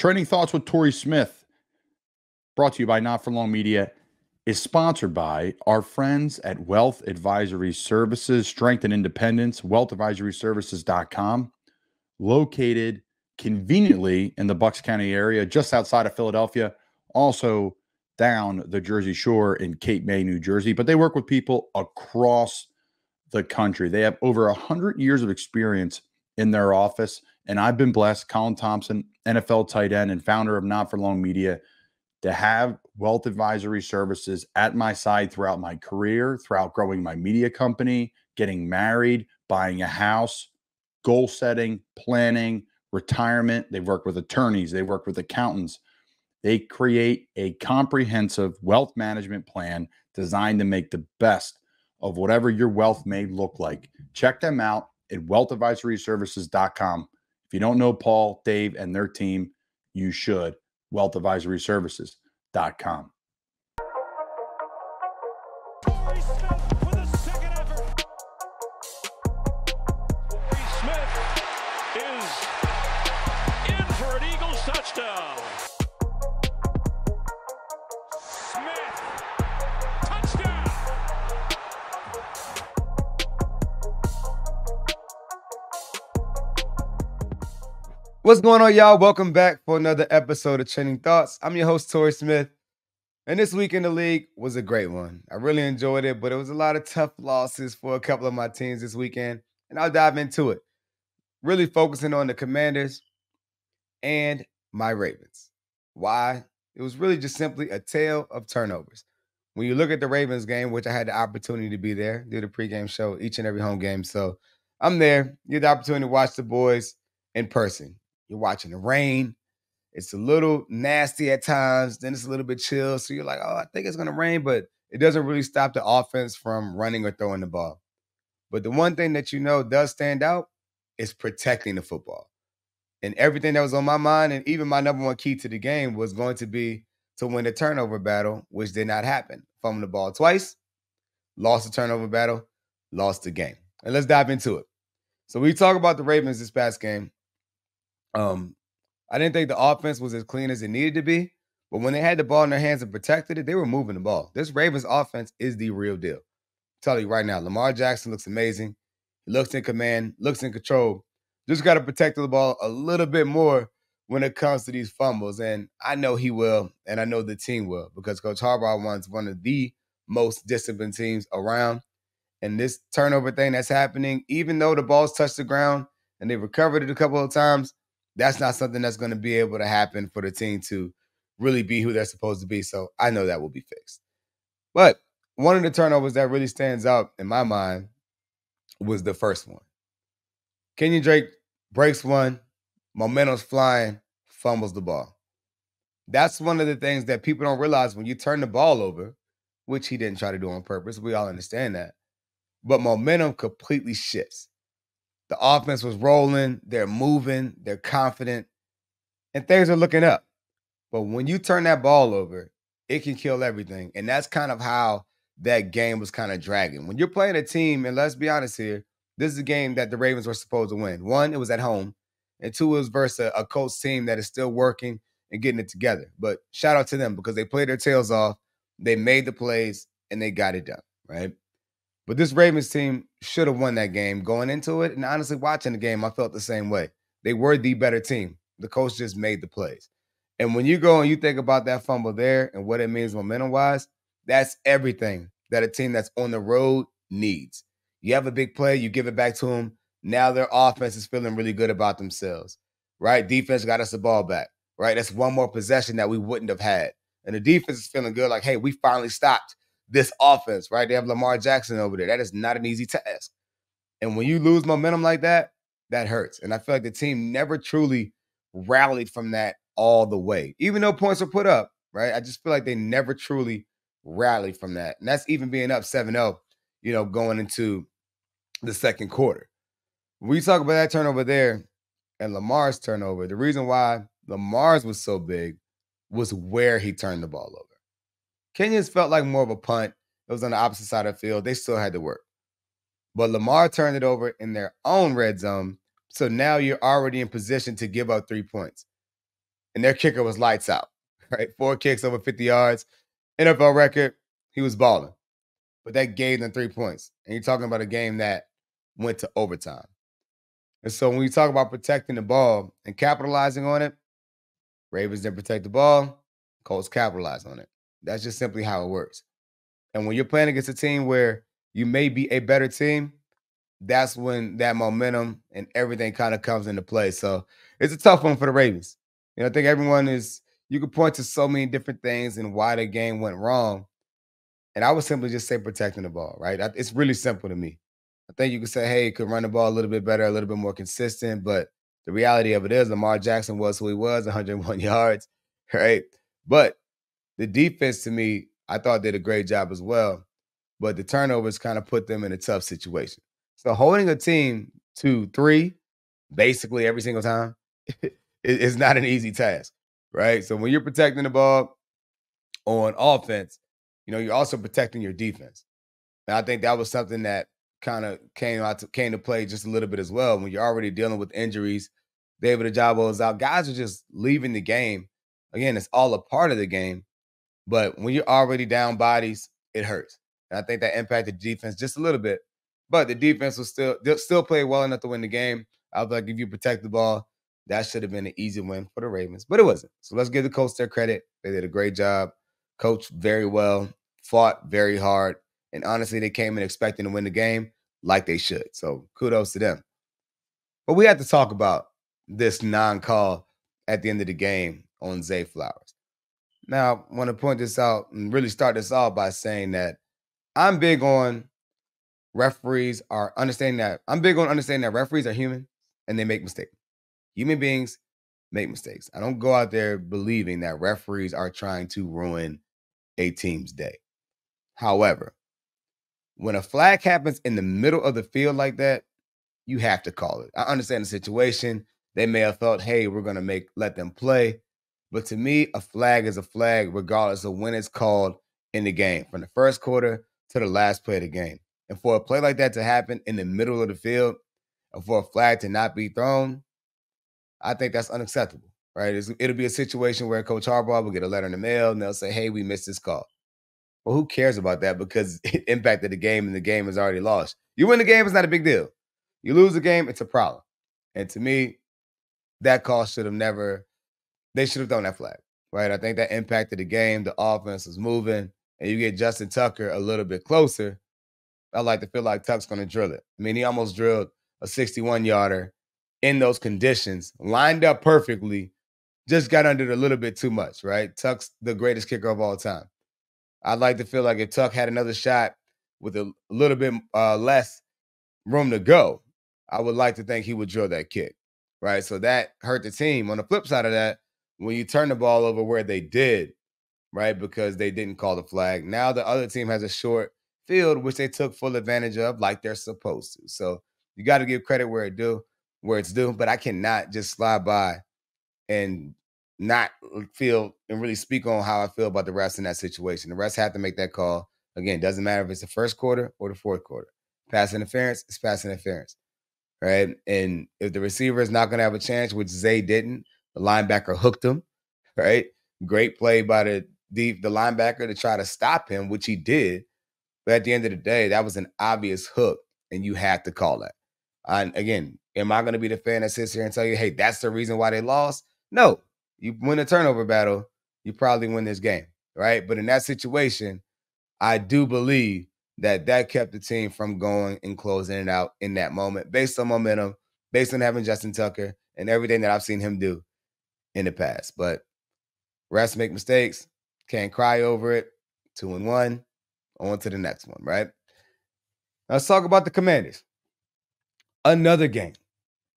Training Thoughts with Torrey Smith, brought to you by Not For Long Media, is sponsored by our friends at Wealth Advisory Services, Strength and Independence, wealthadvisoryservices.com, located conveniently in the Bucks County area, just outside of Philadelphia, also down the Jersey Shore in Cape May, New Jersey. But they work with people across the country. They have over 100 years of experience in their office. And I've been blessed, Colin Thompson, NFL tight end and founder of Not For Long Media, to have Wealth Advisory Services at my side throughout my career, throughout growing my media company, getting married, buying a house, goal setting, planning, retirement. They've worked with attorneys. They work with accountants. They create a comprehensive wealth management plan designed to make the best of whatever your wealth may look like. Check them out at wealthadvisoryservices.com. If you don't know Paul, Dave, and their team, you should. wealthadvisoryservices.com. Torrey Smith with a second effort. Torrey Smith is in for an Eagles touchdown. Smith, touchdown. What's going on, y'all? Welcome back for another episode of Training Thoughts. I'm your host, Torrey Smith, and this week in the league was a great one. I really enjoyed it, but it was a lot of tough losses for a couple of my teams this weekend, and I'll dive into it. Really focusing on the Commanders and my Ravens. Why? It was really just simply a tale of turnovers. When you look at the Ravens game, which I had the opportunity to be there, do the pregame show each and every home game, so I'm there. You had the opportunity to watch the boys in person. You're watching the rain. It's a little nasty at times. Then it's a little bit chill. So you're like, oh, I think it's going to rain, but it doesn't really stop the offense from running or throwing the ball. But the one thing that you know does stand out is protecting the football. And everything that was on my mind, and even my number one key to the game, was going to be to win the turnover battle, which did not happen. Fumbled the ball twice, lost the turnover battle, lost the game. And let's dive into it. So we talk about the Ravens this past game. I didn't think the offense was as clean as it needed to be, but when they had the ball in their hands and protected it, they were moving the ball. This Ravens offense is the real deal. I'm telling you right now, Lamar Jackson looks amazing. He looks in command, looks in control. Just got to protect the ball a little bit more when it comes to these fumbles. And I know he will, and I know the team will, because Coach Harbaugh wants one of the most disciplined teams around. And this turnover thing that's happening, even though the ball's touched the ground and they recovered it a couple of times, that's not something that's going to be able to happen for the team to really be who they're supposed to be. So I know that will be fixed. But one of the turnovers that really stands out in my mind was the first one. Kenyon Drake breaks one, momentum's flying, fumbles the ball. That's one of the things that people don't realize when you turn the ball over, which he didn't try to do on purpose. We all understand that. But momentum completely shifts. The offense was rolling, they're moving, they're confident, and things are looking up. But when you turn that ball over, it can kill everything. And that's kind of how that game was kind of dragging. When you're playing a team, and let's be honest here, this is a game that the Ravens were supposed to win. One, it was at home. And two, it was versus a Colts team that is still working and getting it together. But shout out to them because they played their tails off. They made the plays, and they got it done, right? But this Ravens team should have won that game going into it. And honestly, watching the game, I felt the same way. They were the better team. The coach just made the plays. And when you go and you think about that fumble there and what it means momentum-wise, that's everything that a team that's on the road needs. You have a big play, you give it back to them. Now their offense is feeling really good about themselves, right? Defense got us the ball back, right? That's one more possession that we wouldn't have had. And the defense is feeling good, like, hey, we finally stopped this offense, right? They have Lamar Jackson over there. That is not an easy task. And when you lose momentum like that, that hurts. And I feel like the team never truly rallied from that all the way. Even though points were put up, right? I just feel like they never truly rallied from that. And that's even being up 7-0, going into the second quarter. When we talk about that turnover there and Lamar's turnover, the reason why Lamar's was so big was where he turned the ball over. Kenyon's felt like more of a punt. It was on the opposite side of the field. They still had to work. But Lamar turned it over in their own red zone. So now you're already in position to give up 3 points. and their kicker was lights out, right? 4 kicks over 50 yards. NFL record, he was balling. But that gave them 3 points. And you're talking about a game that went to overtime. And so when you talk about protecting the ball and capitalizing on it, Ravens didn't protect the ball, Colts capitalized on it. That's just simply how it works. And when you're playing against a team where you may be a better team, that's when that momentum and everything kind of comes into play. So it's a tough one for the Ravens. I think you could point to so many different things and why the game went wrong. And I would simply just say protecting the ball, right? It's really simple to me. I think you could say, hey, he could run the ball a little bit better, a little bit more consistent. But the reality of it is Lamar Jackson was who he was, 101 yards, right? But the defense, to me, I thought did a great job as well. But the turnovers kind of put them in a tough situation. So holding a team to 3 basically every single time is not an easy task, right? So when you're protecting the ball on offense, you're also protecting your defense. And I think that was something that kind of came to play just a little bit as well. When you're already dealing with injuries, David Ajabo is out. Guys are just leaving the game. Again, it's all a part of the game. But when you're already down bodies, it hurts. And I think that impacted defense just a little bit. But the defense was still played well enough to win the game. I was like, if you protect the ball, that should have been an easy win for the Ravens. But it wasn't. So let's give the Colts their credit. They did a great job. Coached very well, fought very hard. And honestly, they came in expecting to win the game like they should. So kudos to them. But we had to talk about this non-call at the end of the game on Zay Flowers. Now, I want to point this out and really start this off by saying that I'm big on understanding that referees are human and they make mistakes. Human beings make mistakes. I don't go out there believing that referees are trying to ruin a team's day. However, when a flag happens in the middle of the field like that, you have to call it. I understand the situation. They may have felt, hey, we're going to let them play. But to me, a flag is a flag regardless of when it's called in the game, from the first quarter to the last play of the game. And for a play like that to happen in the middle of the field, and for a flag to not be thrown, I think that's unacceptable, right? It'll be a situation where Coach Harbaugh will get a letter in the mail and they'll say, hey, we missed this call. Well, who cares about that because it impacted the game and the game is already lost. You win the game, it's not a big deal. You lose the game, it's a problem. And to me, that call they should have thrown that flag, right? I think that impacted the game. The offense was moving, and you get Justin Tucker a little bit closer. I like to feel like Tuck's going to drill it. I mean, he almost drilled a 61-yarder in those conditions, lined up perfectly, just got under it a little bit too much, right? Tuck's the greatest kicker of all time. I'd like to feel like if Tuck had another shot with a little bit less room to go, I would like to think he would drill that kick, right? So that hurt the team. On the flip side of that, when you turn the ball over where they did, right, because they didn't call the flag, now the other team has a short field, which they took full advantage of like they're supposed to. So you got to give credit where it's due, but I cannot just slide by and not feel and really speak on how I feel about the refs in that situation. The refs have to make that call. Again, doesn't matter if it's the first quarter or the fourth quarter. Pass interference is pass interference, right? And if the receiver is not going to have a chance, which Zay didn't, the linebacker hooked him, right? Great play by the linebacker to try to stop him, which he did. But at the end of the day, that was an obvious hook, and you had to call that. And again, am I going to be the fan that sits here and tell you, hey, that's the reason why they lost? No. You win a turnover battle, you probably win this game, right? But in that situation, I do believe that kept the team from going and closing it out in that moment based on momentum, based on having Justin Tucker and everything that I've seen him do in the past. But refs make mistakes, can't cry over it. 2-1, on to the next one, right? Let's talk about the Commanders. Another game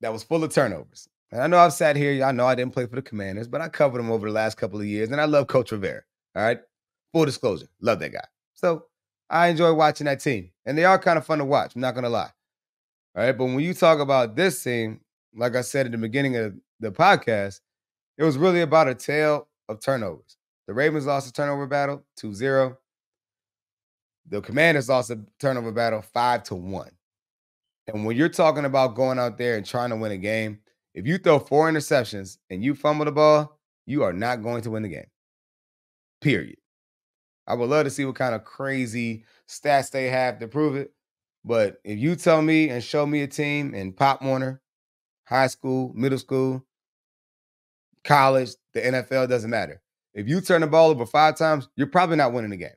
that was full of turnovers. And I know I've sat here, y'all know I didn't play for the Commanders, but I covered them over the last couple of years, and I love Coach Rivera, all right? Full disclosure, love that guy. So I enjoy watching that team, and they are kind of fun to watch, I'm not going to lie. All right, but when you talk about this team, like I said at the beginning of the podcast, it was really about a tale of turnovers. The Ravens lost a turnover battle 2-0. The Commanders lost a turnover battle 5-1. And when you're talking about going out there and trying to win a game, if you throw 4 interceptions and you fumble the ball, you are not going to win the game. Period. I would love to see what kind of crazy stats they have to prove it. But if you tell me and show me a team in Pop Warner, high school, middle school, college, the NFL, doesn't matter. If you turn the ball over 5 times, you're probably not winning the game.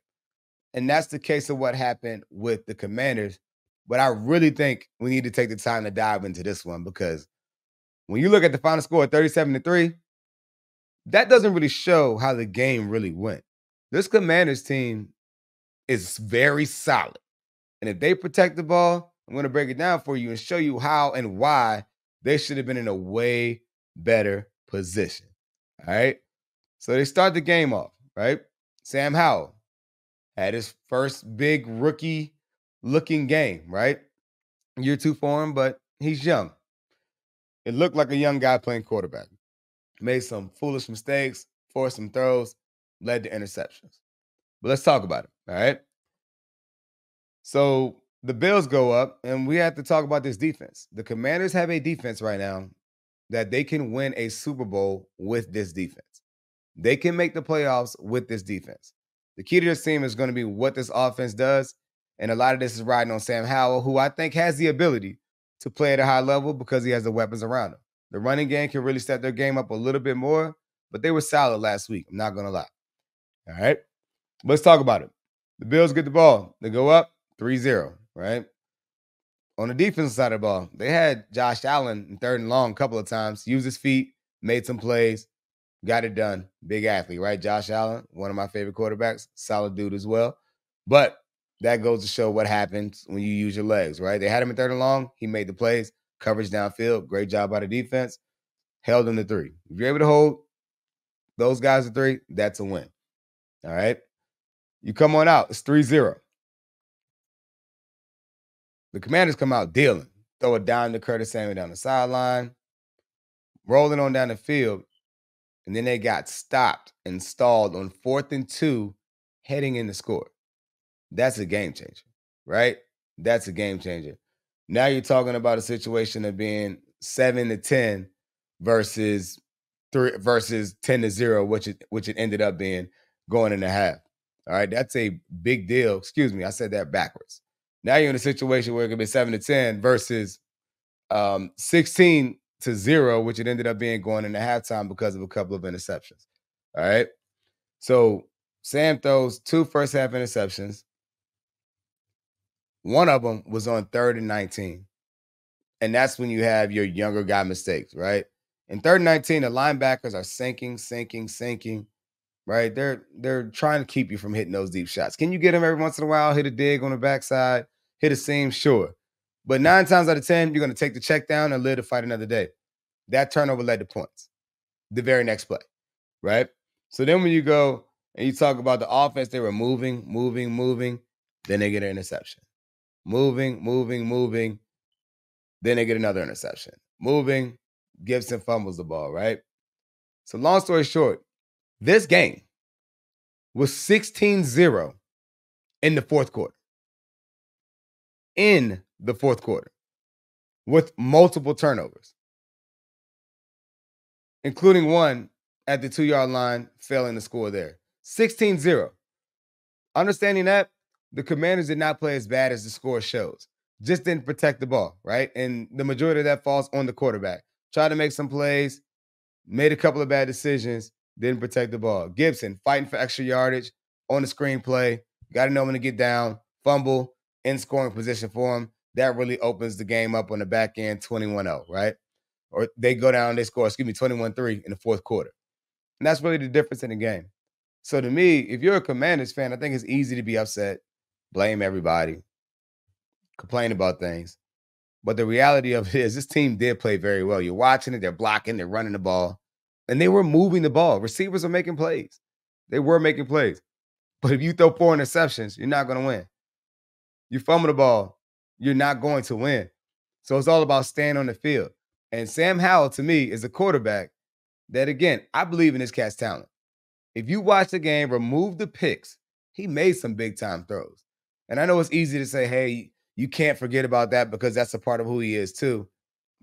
And that's the case of what happened with the Commanders. But I really think we need to take the time to dive into this one, because when you look at the final score, 37-3, that doesn't really show how the game really went. This Commanders team is very solid. And if they protect the ball, I'm going to break it down for you and show you how and why they should have been in a way better position. All right. So they start the game off, right? Sam Howell had his first big rookie looking game, right? Year 2 for him, but he's young. It looked like a young guy playing quarterback. Made some foolish mistakes, forced some throws, led to interceptions. But let's talk about it, all right? So the Bills go up, and we have to talk about this defense. The Commanders have a defense right now that they can win a Super Bowl with this defense. They can make the playoffs with this defense. The key to this team is going to be what this offense does, and a lot of this is riding on Sam Howell, who I think has the ability to play at a high level because he has the weapons around him. The running game can really step their game up a little bit more, but they were solid last week. I'm not going to lie. All right? Let's talk about it. The Bills get the ball. They go up 3-0, right? On the defensive side of the ball, they had Josh Allen in 3rd and long a couple of times, used his feet, made some plays, got it done. Big athlete, right? Josh Allen, one of my favorite quarterbacks, solid dude as well. But that goes to show what happens when you use your legs, right? They had him in 3rd and long. He made the plays, coverage downfield. Great job by the defense. Held him to 3. If you're able to hold those guys to 3, that's a win. All right? You come on out. It's 3-0. The Commanders come out dealing. Throw it down to Curtis Samuel down the sideline. Rolling on down the field. And then they got stopped and stalled on 4th and 2 heading in to score. That's a game changer, right? That's a game changer. Now you're talking about a situation of being 7-10 versus 10-0, which it ended up being going in the half. All right, that's a big deal. Excuse me, I said that backwards. Now you're in a situation where it could be 7-10 versus 16-0, which it ended up being going into halftime because of a couple of interceptions. All right. So Sam throws 2 first half interceptions. One of them was on 3rd and 19. And that's when you have your younger guy mistakes, right? In 3rd and 19, the linebackers are sinking, right? They're trying to keep you from hitting those deep shots. Can you get them every once in a while? Hit a dig on the backside, hit a seam, sure. But 9 times out of 10, you're going to take the check down and live to fight another day. That turnover led to points the very next play, right? So then when you go and you talk about the offense, they were moving, then they get an interception. Moving. Then they get another interception. Moving, Gibson fumbles the ball, right? So long story short, this game was 16-0 in the 4th quarter. In the 4th quarter, with multiple turnovers, including one at the 2-yard line, failing to score there. 16-0. Understanding that, the Commanders did not play as bad as the score shows. Just didn't protect the ball, right? And the majority of that falls on the quarterback. Tried to make some plays, made a couple of bad decisions, didn't protect the ball. Gibson fighting for extra yardage on the screenplay, got to know when to get down, fumble, in scoring position for him. That really opens the game up on the back end, 21-0, right? Or they go down, they score, 21-3 in the 4th quarter. And that's really the difference in the game. So to me, if you're a Commanders fan, I think it's easy to be upset, blame everybody, complain about things. But the reality of it is this team did play very well. You're watching it, they're blocking, they're running the ball, and they were moving the ball. Receivers are making plays. They were making plays. But if you throw 4 interceptions, you're not going to win. You fumble the ball, you're not going to win. So it's all about staying on the field. And Sam Howell, to me, is a quarterback that, again, I believe in this cat's talent. If you watch the game, remove the picks, he made some big-time throws. And I know it's easy to say, hey, you can't forget about that because that's a part of who he is too.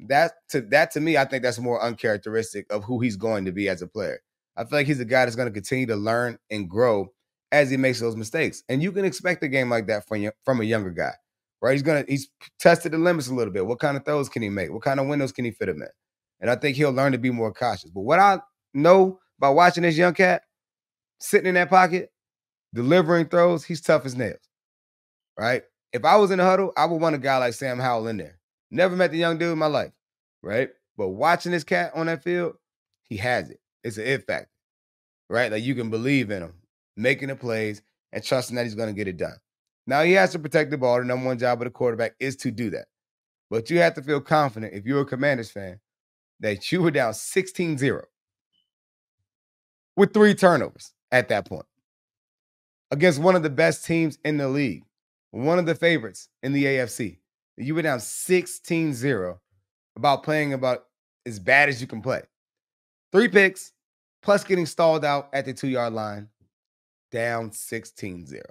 That to me, I think that's more uncharacteristic of who he's going to be as a player. I feel like he's a guy that's going to continue to learn and grow as he makes those mistakes. And you can expect a game like that from a younger guy, right? He's tested the limits a little bit. What kind of throws can he make? What kind of windows can he fit him in? And I think he'll learn to be more cautious. But what I know by watching this young cat sitting in that pocket, delivering throws, he's tough as nails, right? If I was in the huddle, I would want a guy like Sam Howell in there. Never met the young dude in my life, right? But watching this cat on that field, he has it. It's an it factor, right? Like you can believe in him, making the plays and trusting that he's going to get it done. Now, he has to protect the ball. The number one job of the quarterback is to do that. But you have to feel confident, if you're a Commanders fan, that you were down 16-0 with 3 turnovers at that point against one of the best teams in the league, one of the favorites in the AFC. You were down 16-0 about playing about as bad as you can play. 3 picks, plus getting stalled out at the 2-yard line, down 16-0.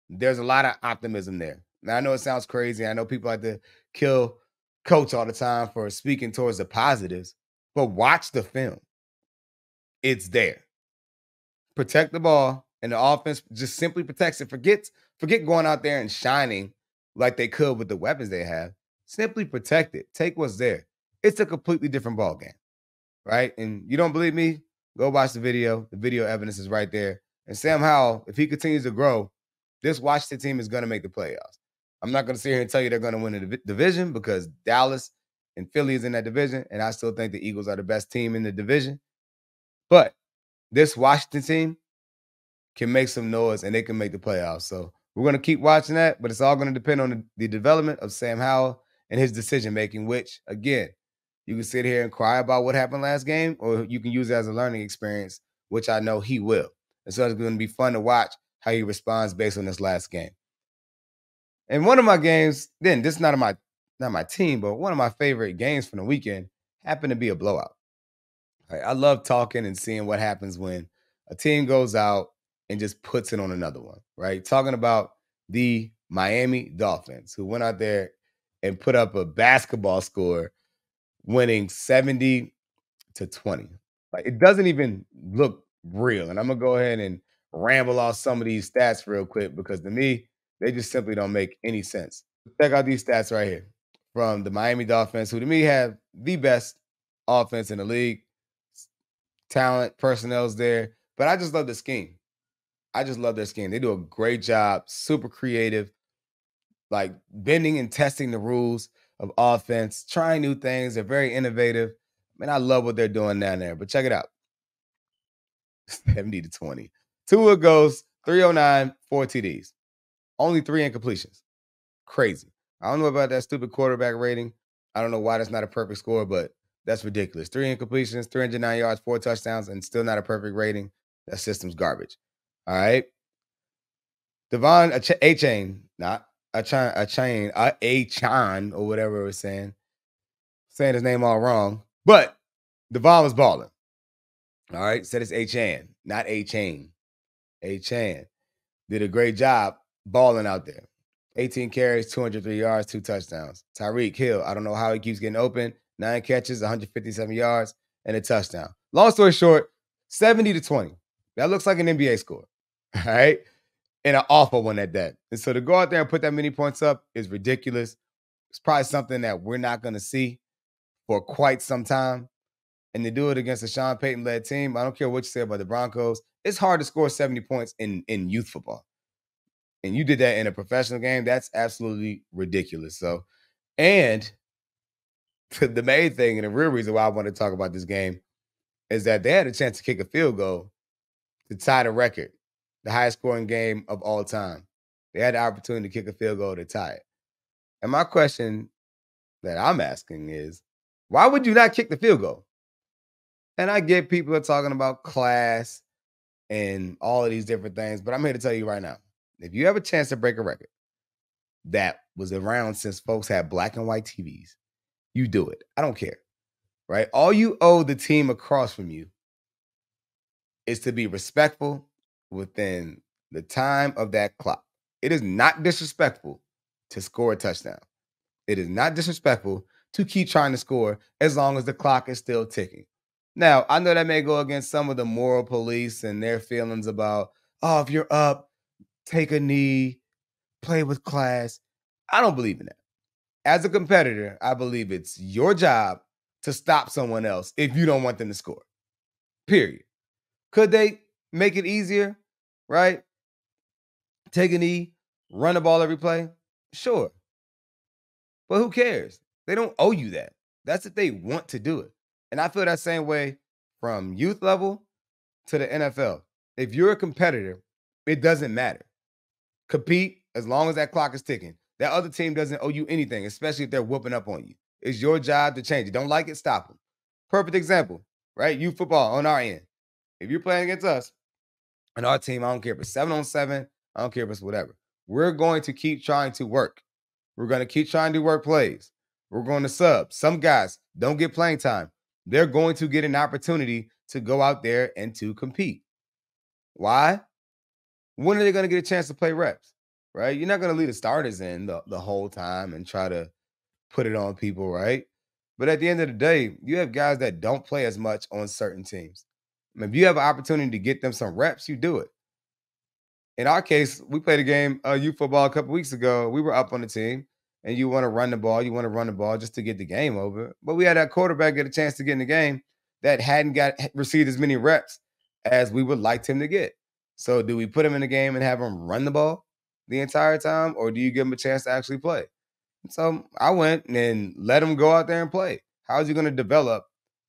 There's a lot of optimism there. Now, I know it sounds crazy. I know people like to kill Coach all the time for speaking towards the positives, but watch the film. It's there. Protect the ball, and the offense just simply protects it. Forget going out there and shining like they could with the weapons they have. Simply protect it. Take what's there. It's a completely different ball game, right? And you don't believe me? Go watch the video. The video evidence is right there. And Sam Howell, if he continues to grow, this Washington team is going to make the playoffs. I'm not going to sit here and tell you they're going to win the division because Dallas and Philly is in that division, and I still think the Eagles are the best team in the division. But this Washington team can make some noise, and they can make the playoffs. So we're going to keep watching that, but it's all going to depend on the development of Sam Howell and his decision-making, which, again, you can sit here and cry about what happened last game, or you can use it as a learning experience, which I know he will. And so it's going to be fun to watch how he responds based on this last game. And one of my games, then this is not my team, but one of my favorite games from the weekend happened to be a blowout. Right, I love talking and seeing what happens when a team goes out and just puts it on another one, right? Talking about the Miami Dolphins, who went out there and put up a basketball score, winning 70-20. Like, it doesn't even look real. And I'm going to go ahead and ramble off some of these stats real quick because to me, they just simply don't make any sense. Check out these stats right here from the Miami Dolphins, who to me have the best offense in the league. Talent, personnel's there, but I just love the scheme. I just love their scheme. They do a great job, super creative, like bending and testing the rules of offense, trying new things. They're very innovative. Man, I love what they're doing down there. But check it out. 70-20. Tua goes 309, 4 TDs. Only 3 incompletions. Crazy. I don't know about that stupid quarterback rating. I don't know why that's not a perfect score, but that's ridiculous. 3 incompletions, 309 yards, 4 touchdowns, and still not a perfect rating. That system's garbage. All right. Devon Achane, not Achane, or whatever it was saying his name all wrong, but Devon was balling. All right. Said it's Achane, not Achane. Achane did a great job balling out there. 18 carries, 203 yards, 2 touchdowns. Tyreek Hill, I don't know how he keeps getting open. 9 catches, 157 yards, and a touchdown. Long story short, 70-20. That looks like an NBA score. All right. And an awful one at that. And so to go out there and put that many points up is ridiculous. It's probably something that we're not going to see for quite some time. And to do it against a Sean Payton-led team, I don't care what you say about the Broncos, it's hard to score 70 points in youth football. And you did that in a professional game, that's absolutely ridiculous. So, and the main thing and the real reason why I want to talk about this game is that they had a chance to kick a field goal to tie the record, the highest scoring game of all time. They had the opportunity to kick a field goal to tie it. And my question that I'm asking is, why would you not kick the field goal? And I get people are talking about class and all of these different things, but I'm here to tell you right now, if you have a chance to break a record that was around since folks had black and white TVs, you do it. I don't care, right? All you owe the team across from you is to be respectful within the time of that clock. It is not disrespectful to score a touchdown. It is not disrespectful to keep trying to score as long as the clock is still ticking. Now, I know that may go against some of the moral police and their feelings about, oh, if you're up, take a knee, play with class. I don't believe in that. As a competitor, I believe it's your job to stop someone else if you don't want them to score. Period. Could they make it easier? Right? Take a knee, run the ball every play? Sure. But who cares? They don't owe you that. That's if they want to do it. And I feel that same way from youth level to the NFL. If you're a competitor, it doesn't matter. Compete as long as that clock is ticking. That other team doesn't owe you anything, especially if they're whooping up on you. It's your job to change it. Don't like it, stop them. Perfect example, right? Youth football on our end. If you're playing against us and our team, I don't care if it's 7-on-7, I don't care if it's whatever. We're going to keep trying to work. We're going to keep trying to work plays. We're going to sub. Some guys don't get playing time. They're going to get an opportunity to go out there and to compete. Why? When are they going to get a chance to play reps? Right? You're not going to leave the starters in the whole time and try to put it on people, right? But at the end of the day, you have guys that don't play as much on certain teams. If you have an opportunity to get them some reps, you do it. In our case, we played a game, youth football, a couple weeks ago. We were up on the team, and you want to run the ball. You want to run the ball just to get the game over. But we had that quarterback get a chance to get in the game that hadn't received as many reps as we would like him to get. So do we put him in the game and have him run the ball the entire time, or do you give him a chance to actually play? So I went and let him go out there and play. How is he going to develop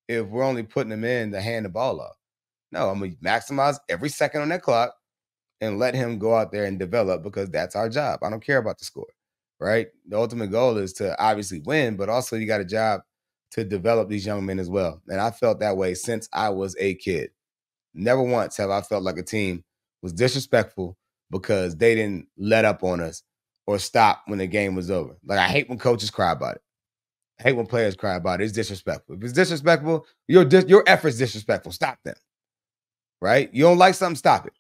if we're only putting him in to hand the ball off? No, I'm going to maximize every second on that clock and let him go out there and develop because that's our job. I don't care about the score, right? The ultimate goal is to obviously win, but also you got a job to develop these young men as well. And I felt that way since I was a kid. Never once have I felt like a team was disrespectful because they didn't let up on us or stop when the game was over. Like, I hate when coaches cry about it. I hate when players cry about it. It's disrespectful. If it's disrespectful, your effort's disrespectful. Stop them, right? You don't like something, stop it.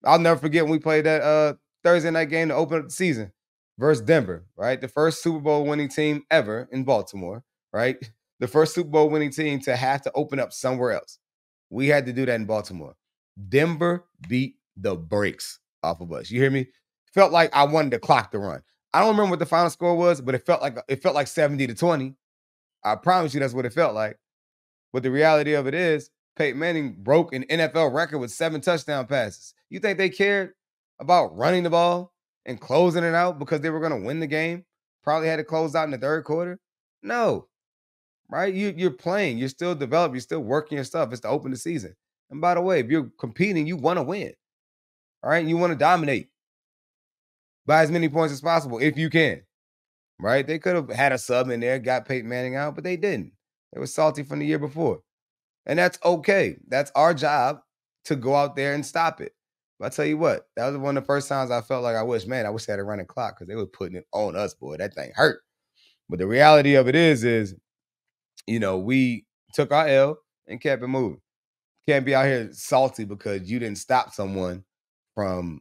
I'll never forget when we played that Thursday night game to open up the season versus Denver, right? The first Super Bowl winning team ever in Baltimore, right? The first Super Bowl winning team to have to open up somewhere else. We had to do that in Baltimore. Denver beat the brakes off of us. You hear me? Felt like I wanted the clock to run. I don't remember what the final score was, but it felt like 70-20. I promise you that's what it felt like. But the reality of it is, Peyton Manning broke an NFL record with 7 touchdown passes. You think they cared about running the ball and closing it out because they were going to win the game? Probably had to close out in the third quarter? No. Right? You're playing. You're still developing. You're still working your stuff. It's to open the season. And by the way, if you're competing, you want to win. All right? You want to dominate by as many points as possible if you can. Right? They could have had a sub in there, got Peyton Manning out, but they didn't. They were salty from the year before. And that's okay. That's our job to go out there and stop it. But I tell you what, that was one of the first times I felt like I wish I had a running clock because they were putting it on us, boy. That thing hurt. But the reality of it is, we took our L and kept it moving. Can't be out here salty because you didn't stop someone from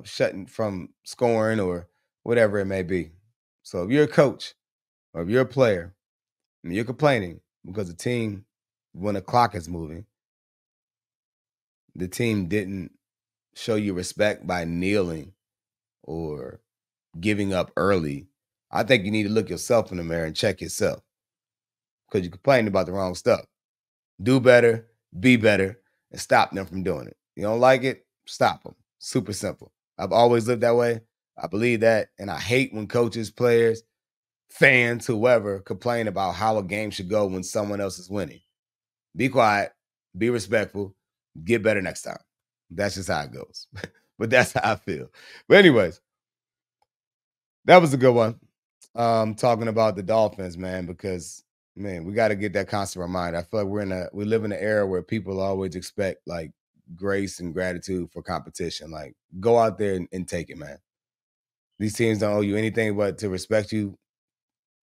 shutting from scoring or whatever it may be. So if you're a coach or if you're a player and you're complaining because the team, when the clock is moving, the team didn't show you respect by kneeling or giving up early, I think you need to look yourself in the mirror and check yourself because you're complaining about the wrong stuff. Do better, be better, and stop them from doing it. You don't like it? Stop them. Super simple. I've always lived that way. I believe that, and I hate when coaches, players, fans, whoever, complain about how a game should go when someone else is winning. Be quiet, be respectful, get better next time. That's just how it goes. But that's how I feel. But anyways, that was a good one. Talking about the Dolphins, man, because we got to get that constant reminder. I feel like we live in an era where people always expect like grace and gratitude for competition. Like, go out there and take it, man. These teams don't owe you anything but to respect you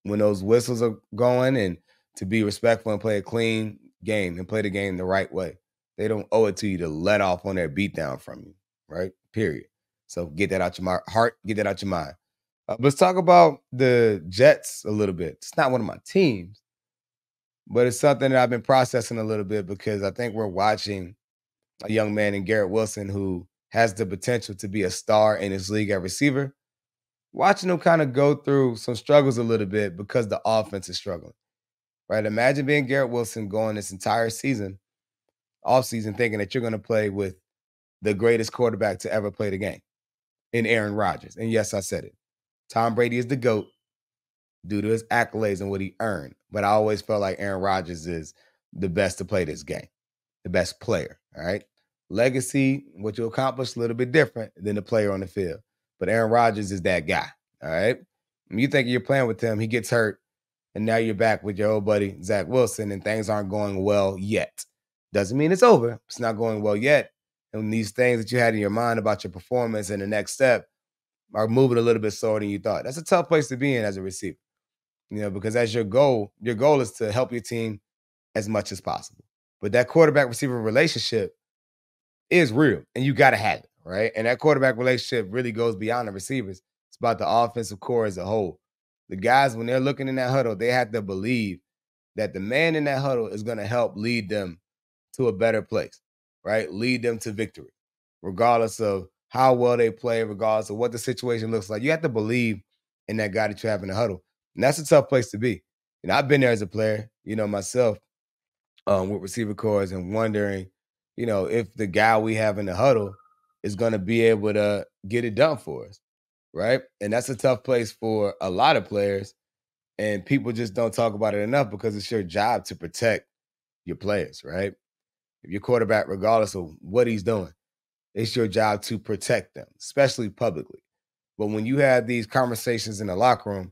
when those whistles are going and to be respectful and play a clean game and play the game the right way. They don't owe it to you to let off on their beatdown from you, right? Period. So get that out your heart, get that out your mind. Let's talk about the Jets a little bit. It's not one of my teams, but it's something that I've been processing a little bit because I think we're watching a young man in Garrett Wilson who has the potential to be a star in his league at receiver. Watching him kind of go through some struggles a little bit because the offense is struggling. Right? Imagine being Garrett Wilson going this entire season, offseason, thinking that you're going to play with the greatest quarterback to ever play the game in Aaron Rodgers. And yes, I said it. Tom Brady is the GOAT due to his accolades and what he earned. But I always felt like Aaron Rodgers is the best to play this game, the best player. All right. Legacy, what you accomplish, a little bit different than the player on the field. But Aaron Rodgers is that guy. All right. When you think you're playing with him, he gets hurt. And now you're back with your old buddy, Zach Wilson, and things aren't going well yet. Doesn't mean it's over. It's not going well yet. And these things that you had in your mind about your performance and the next step are moving a little bit slower than you thought. That's a tough place to be in as a receiver, because as your goal is to help your team as much as possible. But that quarterback receiver relationship is real, and you got to have it, right? And that quarterback relationship really goes beyond the receivers. It's about the offensive core as a whole. The guys, when they're looking in that huddle, they have to believe that the man in that huddle is going to help lead them to a better place, right? Lead them to victory, regardless of how well they play, regardless of what the situation looks like. You have to believe in that guy that you have in the huddle. And that's a tough place to be. And I've been there as a player, myself, with receiver cores and wondering, if the guy we have in the huddle is going to be able to get it done for us, right? And that's a tough place for a lot of players. And people just don't talk about it enough because it's your job to protect your players, right? If your quarterback, regardless of what he's doing, it's your job to protect them, especially publicly. But when you have these conversations in the locker room,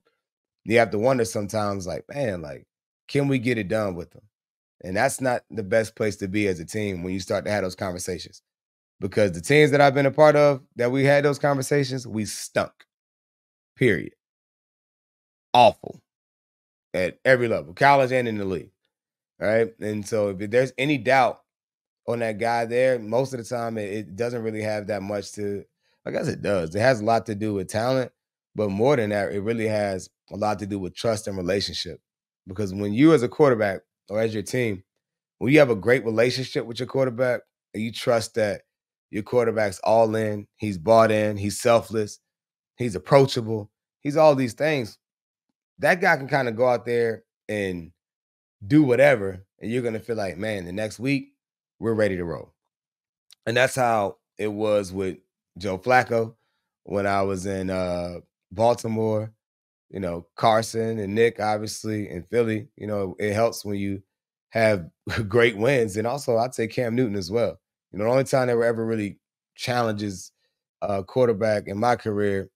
you have to wonder sometimes, like, man, like, can we get it done with them? And that's not the best place to be as a team when you start to have those conversations. Because the teams that I've been a part of that we had those conversations, we stunk. Period. Awful. At every level, college and in the league. All right. And so if there's any doubt on that guy there, most of the time it doesn't really have that much to, I guess it does. It has a lot to do with talent, but more than that, it really has a lot to do with trust and relationship. Because when you as a quarterback or as your team, when you have a great relationship with your quarterback and you trust that your quarterback's all in, he's bought in, he's selfless, he's approachable, he's all these things, that guy can kind of go out there and do whatever, and you're going to feel like, man, the next week, we're ready to roll. And that's how it was with Joe Flacco when I was in Baltimore, Carson and Nick, obviously, in Philly. It helps when you have great wins. And also, I'd say Cam Newton as well. The only time there were ever really challenges quarterback in my career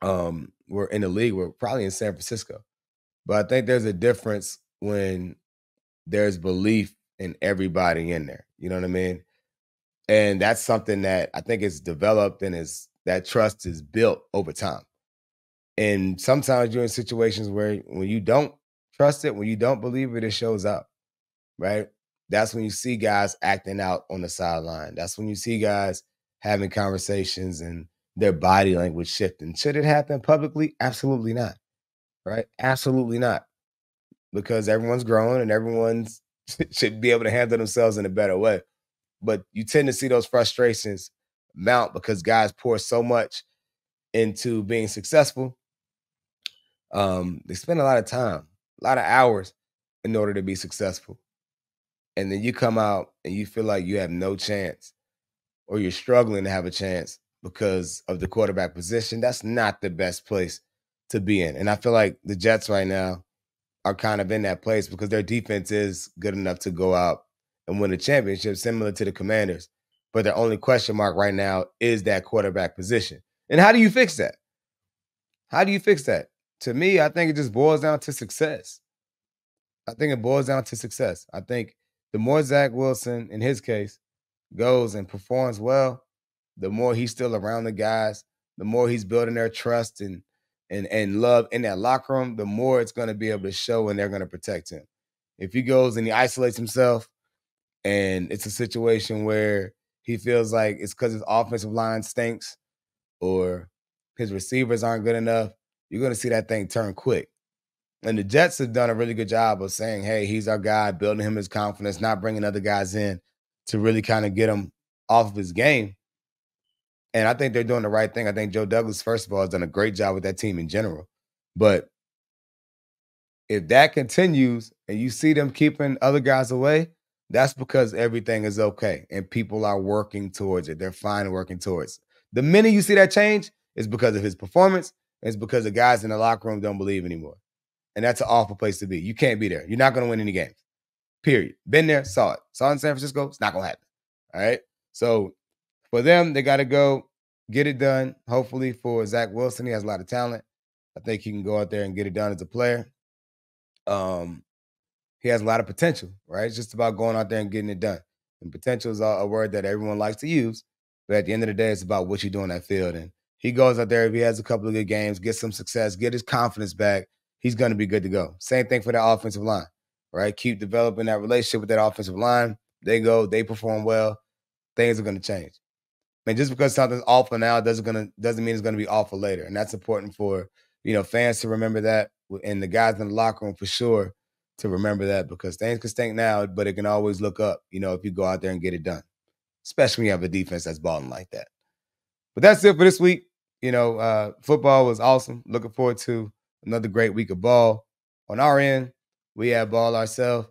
were in the league, were probably in San Francisco. But I think there's a difference when there's belief in everybody in there. You know what I mean? And that's something that I think is developed and that trust is built over time. And sometimes you're in situations where when you don't trust it, when you don't believe it, it shows up, right? That's when you see guys acting out on the sideline. That's when you see guys having conversations and their body language shifting. Should it happen publicly? Absolutely not, right? Absolutely not. Because everyone's growing and everyone's should be able to handle themselves in a better way. But you tend to see those frustrations mount because guys pour so much into being successful. They spend a lot of time, a lot of hours in order to be successful. And then you come out and you feel like you have no chance or you're struggling to have a chance because of the quarterback position. That's not the best place to be in. And I feel like the Jets right now are kind of in that place because their defense is good enough to go out and win a championship, similar to the Commanders. But their only question mark right now is that quarterback position. And how do you fix that? How do you fix that? To me, I think it just boils down to success. I think it boils down to success. I think the more Zach Wilson, in his case, goes and performs well, the more he's still around the guys, the more he's building their trust and love in that locker room, the more it's going to be able to show and they're going to protect him. If he goes and he isolates himself and it's a situation where he feels like it's because his offensive line stinks or his receivers aren't good enough, you're going to see that thing turn quick. And the Jets have done a really good job of saying, hey, he's our guy, building him his confidence, not bringing other guys in to really kind of get him off of his game. And I think they're doing the right thing. I think Joe Douglas, first of all, has done a great job with that team in general. But if that continues and you see them keeping other guys away, that's because everything is okay and people are working towards it. They're fine working towards it. The minute you see that change, it's because of his performance. It's because the guys in the locker room don't believe anymore. And that's an awful place to be. You can't be there. You're not going to win any games. Period. Been there, saw it. Saw it in San Francisco. It's not going to happen. All right? So for them, they got to go get it done. Hopefully for Zach Wilson, he has a lot of talent. I think he can go out there and get it done as a player. He has a lot of potential, right? It's just about going out there and getting it done. And potential is a word that everyone likes to use. But at the end of the day, it's about what you do on that field. And he goes out there, if he has a couple of good games, gets some success, get his confidence back, he's going to be good to go. Same thing for that offensive line, right? Keep developing that relationship with that offensive line. They go, they perform well. Things are going to change. And just because something's awful now doesn't mean it's going to be awful later. And that's important for, fans to remember that, and the guys in the locker room for sure to remember that, because things can stink now, but it can always look up, if you go out there and get it done, especially when you have a defense that's balling like that. But that's it for this week. Football was awesome. Looking forward to another great week of ball. On our end, we have ball ourselves.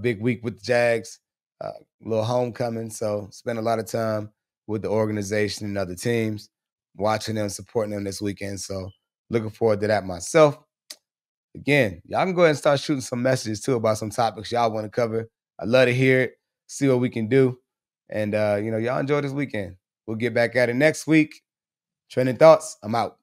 Big week with the Jags, a little homecoming. So spent a lot of time with the organization and other teams, watching them, supporting them this weekend. So looking forward to that myself. Again, y'all can go ahead and start shooting some messages too about some topics y'all want to cover. I'd love to hear it, see what we can do. And, y'all enjoy this weekend. We'll get back at it next week. Trending Thoughts, I'm out.